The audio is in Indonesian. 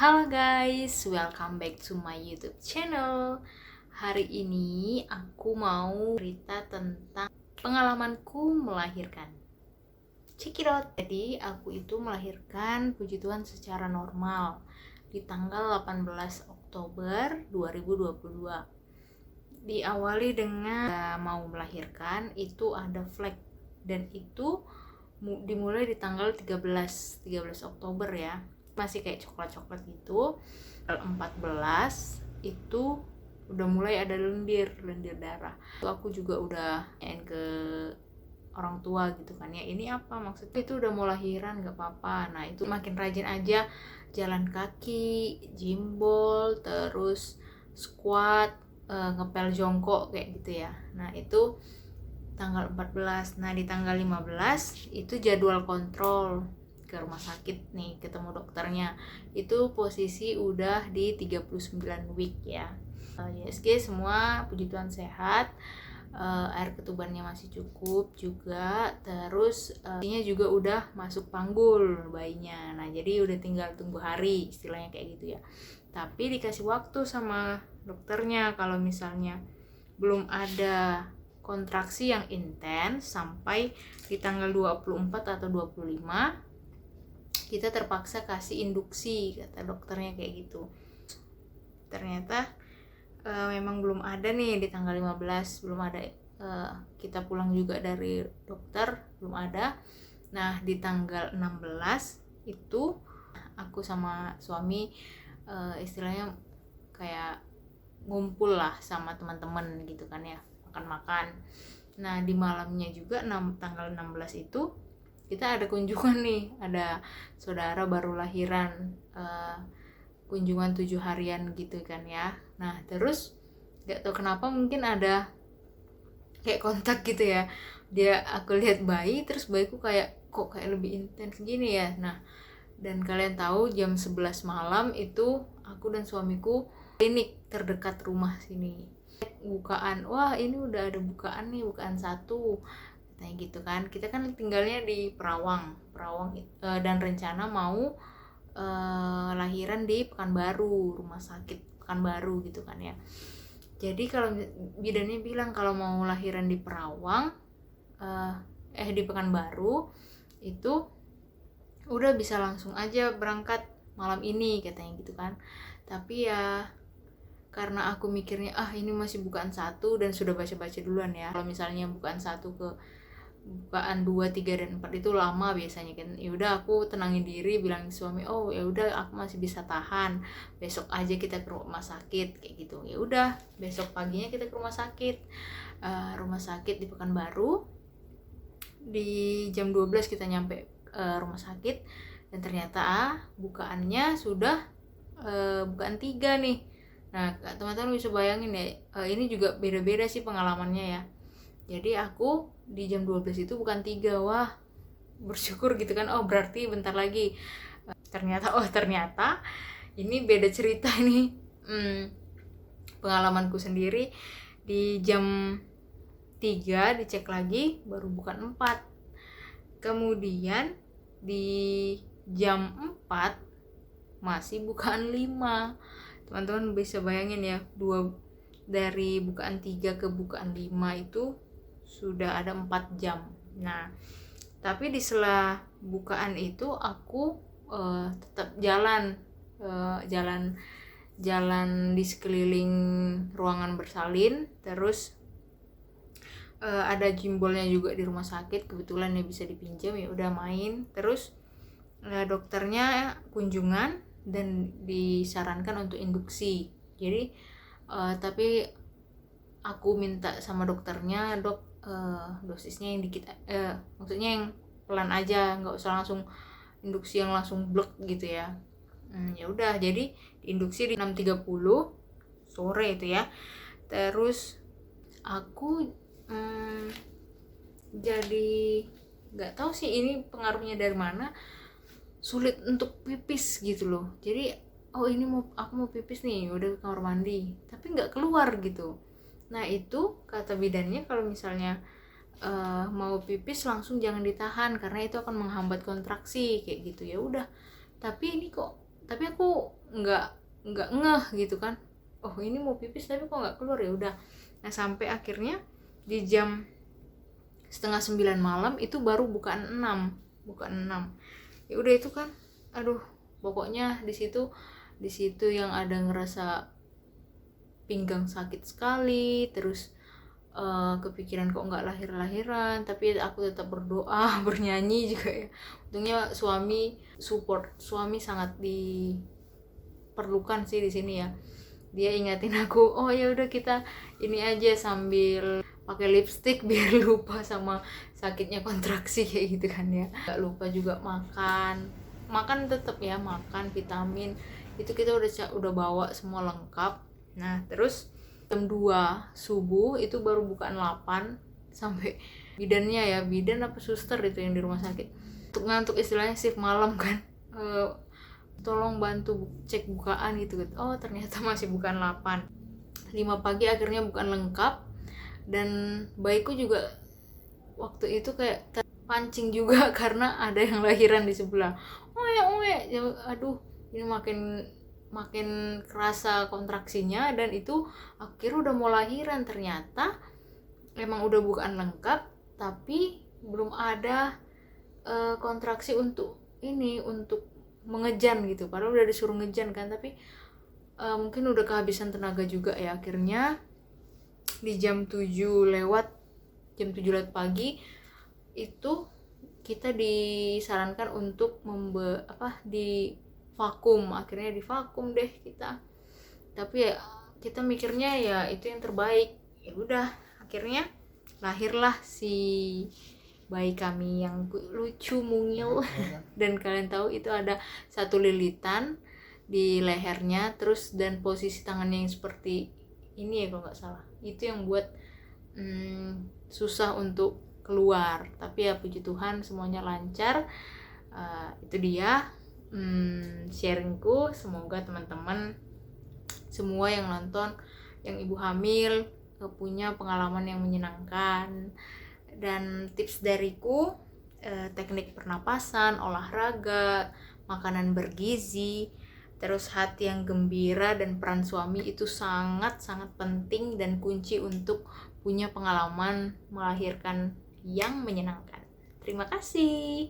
Halo guys, welcome back to my YouTube channel. Hari ini aku mau cerita tentang pengalamanku melahirkan. Check it out. Jadi aku itu melahirkan puji Tuhan secara normal di tanggal 18 Oktober 2022. Diawali dengan mau melahirkan itu ada flag, dan itu dimulai di tanggal 13 Oktober ya. Masih kayak coklat-coklat gitu. Tanggal 14 itu udah mulai ada lendir darah. Aku juga udah nanya ke orang tua gitu kan ya, ini apa maksudnya, itu udah mau lahiran gak apa-apa. Nah itu makin rajin aja jalan kaki, jimbol, terus squat, ngepel jongkok kayak gitu ya. Nah itu tanggal 14. Nah di tanggal 15 itu jadwal kontrol ke rumah sakit nih, ketemu dokternya. Itu posisi udah di 39 week ya. YSG semua puji Tuhan sehat. Air ketubannya masih cukup juga, terus ini juga udah masuk panggul bayinya. Nah jadi udah tinggal tunggu hari, istilahnya kayak gitu ya. Tapi dikasih waktu sama dokternya kalau misalnya belum ada kontraksi yang intens sampai di tanggal 24 atau 25 kita terpaksa kasih induksi, kata dokternya kayak gitu. Ternyata memang belum ada nih di tanggal 15, belum ada. Kita pulang juga dari dokter, belum ada. Nah di tanggal 16 itu aku sama suami istilahnya kayak ngumpul lah sama teman-teman gitu kan ya, makan-makan. Nah di malamnya juga tanggal 16 itu kita ada kunjungan nih, ada saudara baru lahiran, kunjungan 7 harian gitu kan ya. Nah terus gak tau kenapa mungkin ada kayak kontak gitu ya, aku lihat bayi, terus bayiku kayak kok kayak lebih intens gini ya. Nah dan kalian tahu jam 11 malam itu aku dan suamiku klinik terdekat rumah sini, bukaan, wah ini udah ada bukaan nih, bukaan 1 katanya gitu kan. Kita kan tinggalnya di Perawang dan rencana mau lahiran di Pekanbaru, rumah sakit Pekanbaru gitu kan ya. Jadi kalau bidannya bilang kalau mau lahiran di Perawang di Pekanbaru itu udah bisa langsung aja berangkat malam ini katanya gitu kan. Tapi ya karena aku mikirnya ini masih bukaan 1 dan sudah baca-baca duluan ya, kalau misalnya bukaan 1 ke bukaan 2, 3 dan 4 itu lama biasanya kan. Ya udah aku tenangin diri, bilang ke suami, oh ya udah aku masih bisa tahan, besok aja kita ke rumah sakit kayak gitu. Ya udah besok paginya kita ke rumah sakit, di Pekanbaru. Di jam 12 kita nyampe rumah sakit, dan ternyata bukaannya sudah bukaan 3 nih. Nah teman-teman bisa bayangin ya, ini juga beda-beda sih pengalamannya ya. Jadi aku di jam 12 itu bukan 3, wah bersyukur gitu kan, berarti bentar lagi. Ternyata ini beda cerita nih. Pengalamanku sendiri di jam 3 dicek lagi baru bukan 4. Kemudian di jam 4 masih bukaan 5. Teman-teman bisa bayangin ya, dari bukaan 3 ke bukaan 5 itu sudah ada 4 jam. Nah tapi di sela bukaan itu aku tetap jalan di sekeliling ruangan bersalin. Terus ada jimbolnya juga di rumah sakit, kebetulan ya bisa dipinjam, ya udah main. Terus dokternya kunjungan dan disarankan untuk induksi. Jadi tapi aku minta sama dokternya, dok dosisnya yang dikit, maksudnya yang pelan aja, nggak usah langsung induksi yang langsung blek gitu ya. Ya udah, jadi induksi di 6.30 sore itu ya. Terus aku jadi nggak tahu sih ini pengaruhnya dari mana, sulit untuk pipis gitu loh. Jadi ini aku mau pipis nih, udah ke kamar mandi tapi nggak keluar gitu. Nah itu kata bidannya kalau misalnya mau pipis langsung jangan ditahan karena itu akan menghambat kontraksi kayak gitu. Ya udah, tapi aku nggak ngeh gitu kan, oh ini mau pipis tapi kok nggak keluar, ya udah. Nah sampai akhirnya di jam setengah 9 malam itu baru bukaan 6. Ya udah itu kan, aduh pokoknya di situ yang ada ngerasa pinggang sakit sekali, terus kepikiran kok nggak lahir-lahiran, tapi aku tetap berdoa bernyanyi juga ya. Untungnya suami support, suami sangat diperlukan sih di sini ya. Dia ingatin aku, oh ya udah kita ini aja sambil pakai lipstick biar lupa sama sakitnya kontraksi kayak gitu kan ya. Gak lupa juga makan tetap ya, makan vitamin itu kita udah bawa semua lengkap. Nah terus jam 2 subuh itu baru bukaan 8, sampai bidan apa suster itu yang di rumah sakit ngantuk istilahnya shift malam kan, tolong bantu cek bukaan gitu. Oh ternyata masih bukan 8, 5 pagi akhirnya bukan lengkap. Dan bayiku juga waktu itu kayak terpancing juga karena ada yang lahiran di sebelah. Ya, aduh ini makin kerasa kontraksinya, dan itu aku kira udah mau lahiran, ternyata emang udah bukaan lengkap tapi belum ada kontraksi untuk mengejan gitu, padahal udah disuruh ngejan kan, tapi mungkin udah kehabisan tenaga juga ya. Akhirnya di jam 7 lewat pagi itu kita disarankan untuk di vakum. Akhirnya di vakum deh kita, tapi ya kita mikirnya ya itu yang terbaik. Ya udah akhirnya lahirlah si bayi kami yang lucu mungil dan kalian tahu itu ada satu lilitan di lehernya, terus dan posisi tangannya yang seperti ini ya kalau nggak salah, itu yang buat susah untuk keluar. Tapi ya puji Tuhan semuanya lancar. Itu dia sharingku. Semoga teman-teman semua yang nonton, yang ibu hamil, punya pengalaman yang menyenangkan. Dan tips dariku, teknik pernapasan, olahraga, makanan bergizi, terus hati yang gembira, dan peran suami itu sangat-sangat penting dan kunci untuk punya pengalaman melahirkan yang menyenangkan. Terima kasih.